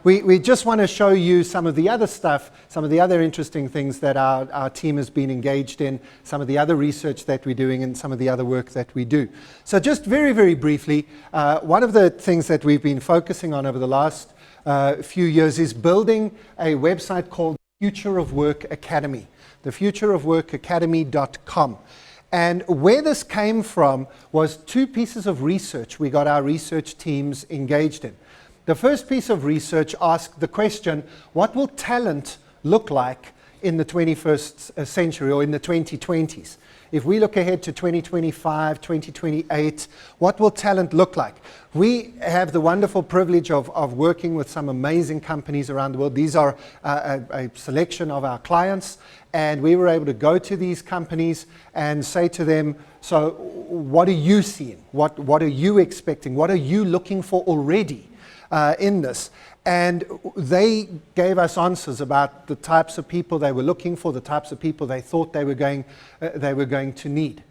we just want to show you some of the other stuff, some of the other interesting things that our team has been engaged in, some of the other research that we're doing, and some of the other work that we do. So just very, very briefly, one of the things that we've been focusing on over the last few years is building a website called Future of Work Academy, thefutureofworkacademy.com. And where this came from was two pieces of research we got our research teams engaged in. The first piece of research asked the question, what will talent look like in the 21st century or in the 2020s? If we look ahead to 2025, 2028, what will talent look like? We have the wonderful privilege of working with some amazing companies around the world. These are a selection of our clients, and we were able to go to these companies and say to them, so what are you seeing? What are you expecting? What are you looking for already in this? And they gave us answers about the types of people they were looking for, the types of people they thought they were going to need.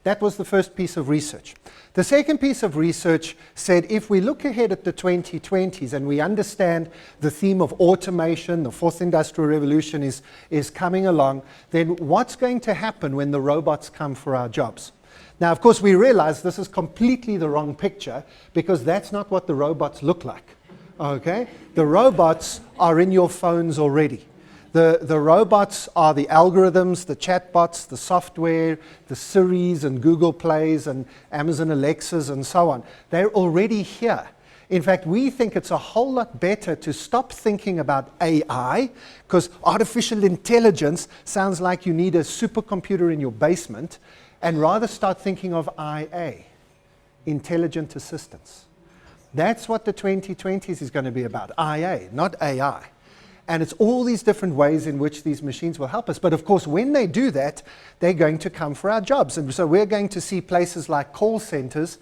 That was the first piece of research. The second piece of research said if we look ahead at the 2020s and we understand the theme of automation, the fourth industrial revolution is coming along, then what's going to happen when the robots come for our jobs? Now, of course, we realize this is completely the wrong picture because that's not what the robots look like. Okay? The robots are in your phones already. The robots are the algorithms, the chatbots, the software, the Siris and Google Plays and Amazon Alexas and so on. They're already here. In fact, we think it's a whole lot better to stop thinking about AI, because artificial intelligence sounds like you need a supercomputer in your basement, and rather start thinking of IA, intelligent assistance. That's what the 2020s is going to be about, IA, not AI. And it's all these different ways in which these machines will help us. But of course, when they do that, they're going to come for our jobs. And so we're going to see places like call centers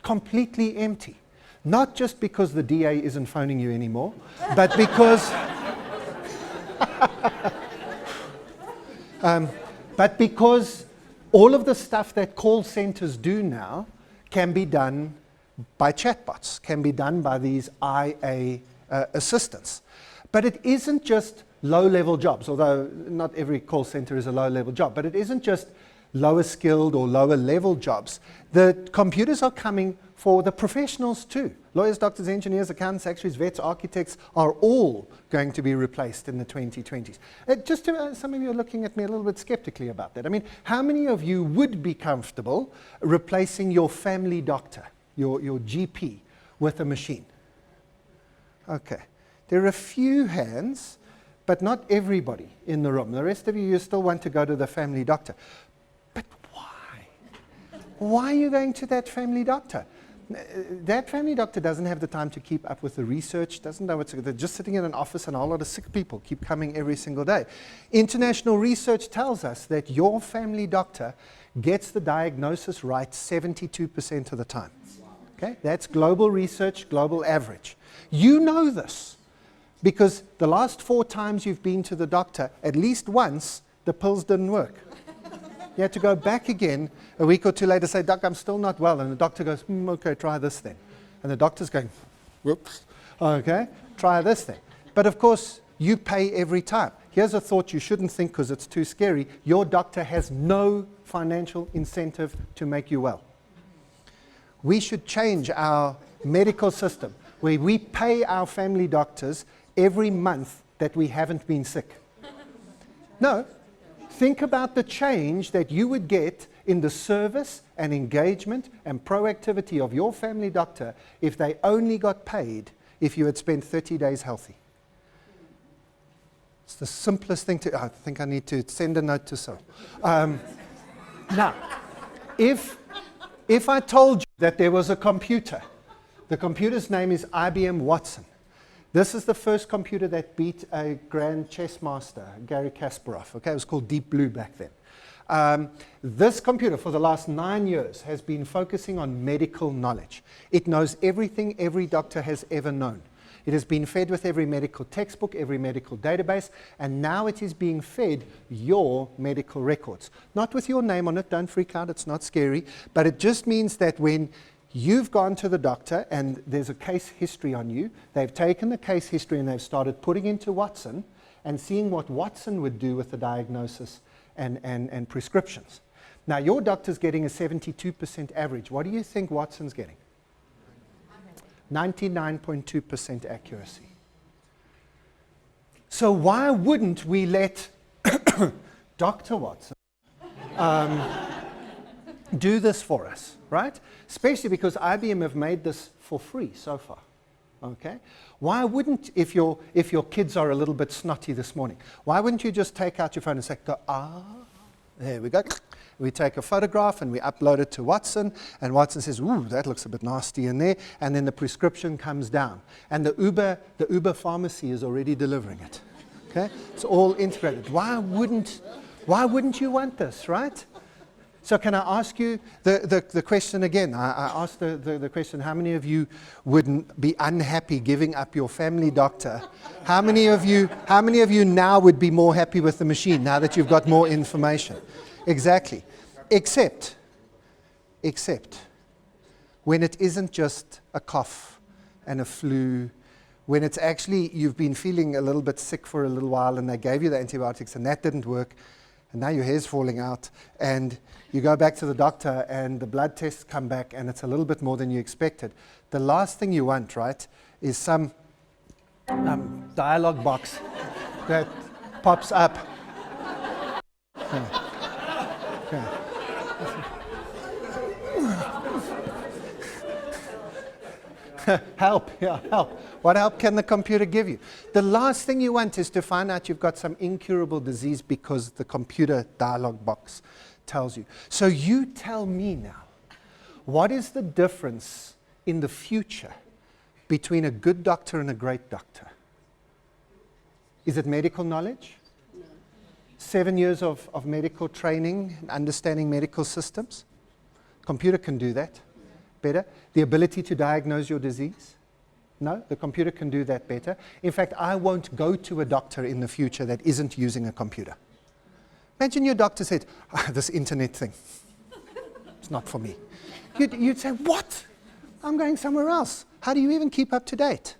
completely empty. Not just because the DA isn't phoning you anymore, but because all of the stuff that call centers do now can be done by chatbots, can be done by these IA assistants. But it isn't just low-level jobs, although not every call center is a low-level job, but it isn't just lower skilled or lower level jobs. The computers are coming for the professionals too. Lawyers, doctors, engineers, accountants, actuaries, vets, architects are all going to be replaced in the 2020s. Some of you are looking at me a little bit skeptically about that. I mean, how many of you would be comfortable replacing your family doctor, your GP, with a machine? Okay. There are a few hands, but not everybody in the room. The rest of you still want to go to the family doctor. But why? Why are you going to that family doctor? That family doctor doesn't have the time to keep up with the research, doesn't know what's. They're just sitting in an office and a whole lot of sick people keep coming every single day. International research tells us that your family doctor gets the diagnosis right 72% of the time. Okay? That's global research, global average. You know this because the last 4 times you've been to the doctor, at least once, the pills didn't work. You had to go back again a week or two later, say, Doc, I'm still not well. And the doctor goes, okay, try this then. And the doctor's going, whoops, okay, try this then. But of course, you pay every time. Here's a thought you shouldn't think because it's too scary. Your doctor has no financial incentive to make you well. We should change our medical system where we pay our family doctors every month that we haven't been sick. No. Think about the change that you would get in the service and engagement and proactivity of your family doctor if they only got paid if you had spent 30 days healthy. It's the simplest thing to... I think I need to send a note to Sil. Now, if I told you that there was a computer, the computer's name is IBM Watson. This is the first computer that beat a grand chess master, Garry Kasparov. Okay, it was called Deep Blue back then. This computer, for the last 9 years, has been focusing on medical knowledge. It knows everything every doctor has ever known. It has been fed with every medical textbook, every medical database, and now it is being fed your medical records. Not with your name on it, don't freak out, it's not scary, but it just means that when You've gone to the doctor and there's a case history on you. They've taken the case history and they've started putting into Watson and seeing what Watson would do with the diagnosis and prescriptions. Now, your doctor's getting a 72% average. What do you think Watson's getting? 99.2% accuracy. So why wouldn't we let Dr. Watson do this for us, right? Especially because IBM have made this for free so far. Okay? Why wouldn't, if your kids are a little bit snotty this morning, why wouldn't you just take out your phone and say, there we go. We take a photograph and we upload it to Watson, and Watson says, ooh, that looks a bit nasty in there, and then the prescription comes down. And the Uber pharmacy is already delivering it. Okay? It's all integrated. Why wouldn't you want this, right? So can I ask you the question again? I asked the question, how many of you wouldn't be unhappy giving up your family doctor? How many of you now would be more happy with the machine now that you've got more information? Exactly. Except when it isn't just a cough and a flu, when it's actually you've been feeling a little bit sick for a little while and they gave you the antibiotics and that didn't work, and now your hair's falling out, and you go back to the doctor and the blood tests come back and it's a little bit more than you expected. The last thing you want, right, is some dialog box that pops up. Okay. Help, yeah, help. What help can the computer give you? The last thing you want is to find out you've got some incurable disease because the computer dialog box tells you. So you tell me now, what is the difference in the future between a good doctor and a great doctor? Is it medical knowledge? No. 7 years of medical training and understanding medical systems? Computer can do that better. The ability to diagnose your disease? No, the computer can do that better. In fact, I won't go to a doctor in the future that isn't using a computer. Imagine your doctor said, this internet thing, it's not for me. You'd say, what? I'm going somewhere else. How do you even keep up to date?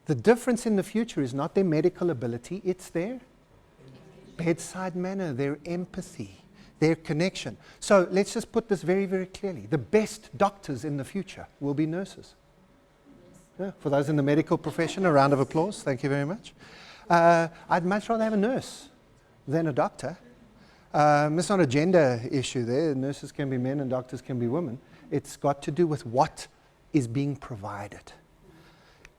The difference in the future is not their medical ability, it's their bedside manner, their empathy, their connection. So let's just put this very, very clearly. The best doctors in the future will be nurses. Yeah, for those in the medical profession, a round of applause. Thank you very much. I'd much rather have a nurse than a doctor. It's not a gender issue there. Nurses can be men and doctors can be women. It's got to do with what is being provided.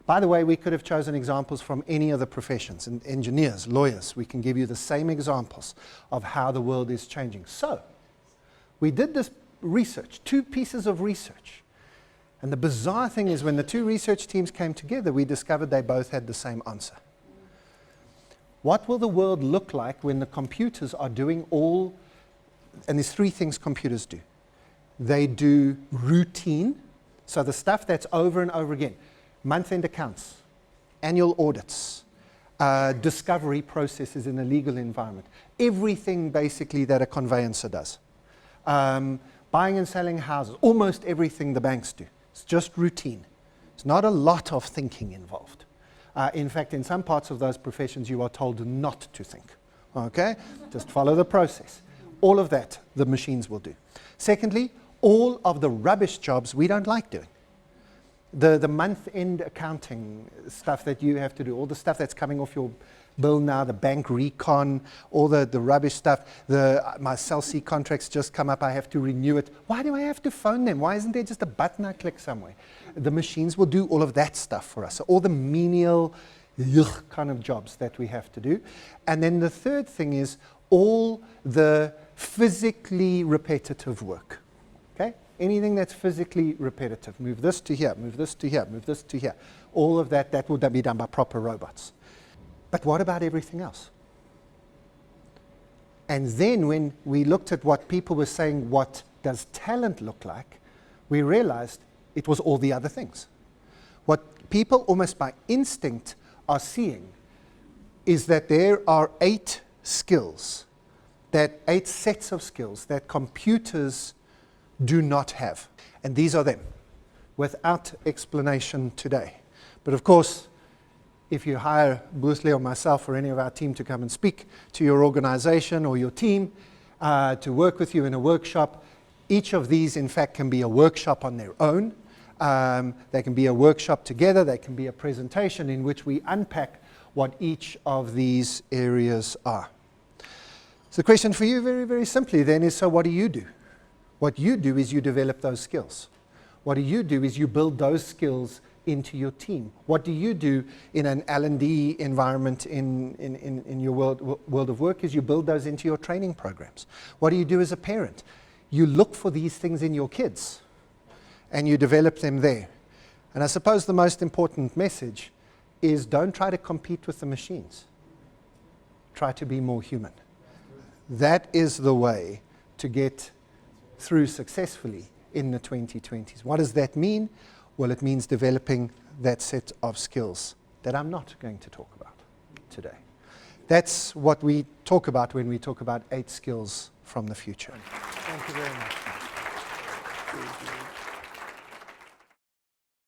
By the way, we could have chosen examples from any other professions, and engineers, lawyers. We can give you the same examples of how the world is changing. So, we did this research, 2 pieces of research. And the bizarre thing is when the 2 research teams came together, we discovered they both had the same answer. What will the world look like when the computers are doing all, and there's 3 things computers do. They do routine, so the stuff that's over and over again. Month-end accounts, annual audits, discovery processes in a legal environment. Everything basically that a conveyancer does. Buying and selling houses, almost everything the banks do. It's just routine. There's not a lot of thinking involved. In fact, in some parts of those professions, you are told not to think. Okay? Just follow the process. All of that, the machines will do. Secondly, all of the rubbish jobs we don't like doing. The month-end accounting stuff that you have to do, all the stuff that's coming off your bill now, the bank recon, all the rubbish stuff, my Cell-C contracts just come up, I have to renew it. Why do I have to phone them? Why isn't there just a button I click somewhere? The machines will do all of that stuff for us. So all the menial kind of jobs that we have to do. And then the third thing is all the physically repetitive work. Okay? Anything that's physically repetitive. Move this to here, move this to here, move this to here. All of that will be done by proper robots. But what about everything else? And then when we looked at what people were saying, what does talent look like, we realized it was all the other things. What people almost by instinct are seeing is that there are 8 skills, 8 sets of skills that computers do not have. And these are them, without explanation today. But of course, if you hire Bruce Lee or myself or any of our team to come and speak to your organization or your team, to work with you in a workshop, each of these, in fact, can be a workshop on their own. They can be a workshop together. They can be a presentation in which we unpack what each of these areas are. So the question for you, very, very simply then, is so what do you do? What you do is you develop those skills. What do you do is you build those skills into your team. What do you do in an L&D environment in your world of work is you build those into your training programs. What do you do as a parent? You look for these things in your kids and you develop them there. And I suppose the most important message is don't try to compete with the machines. Try to be more human. That is the way to get through successfully in the 2020s. What does that mean? Well, it means developing that set of skills that I'm not going to talk about today. That's what we talk about when we talk about 8 skills from the future. Thank you very much.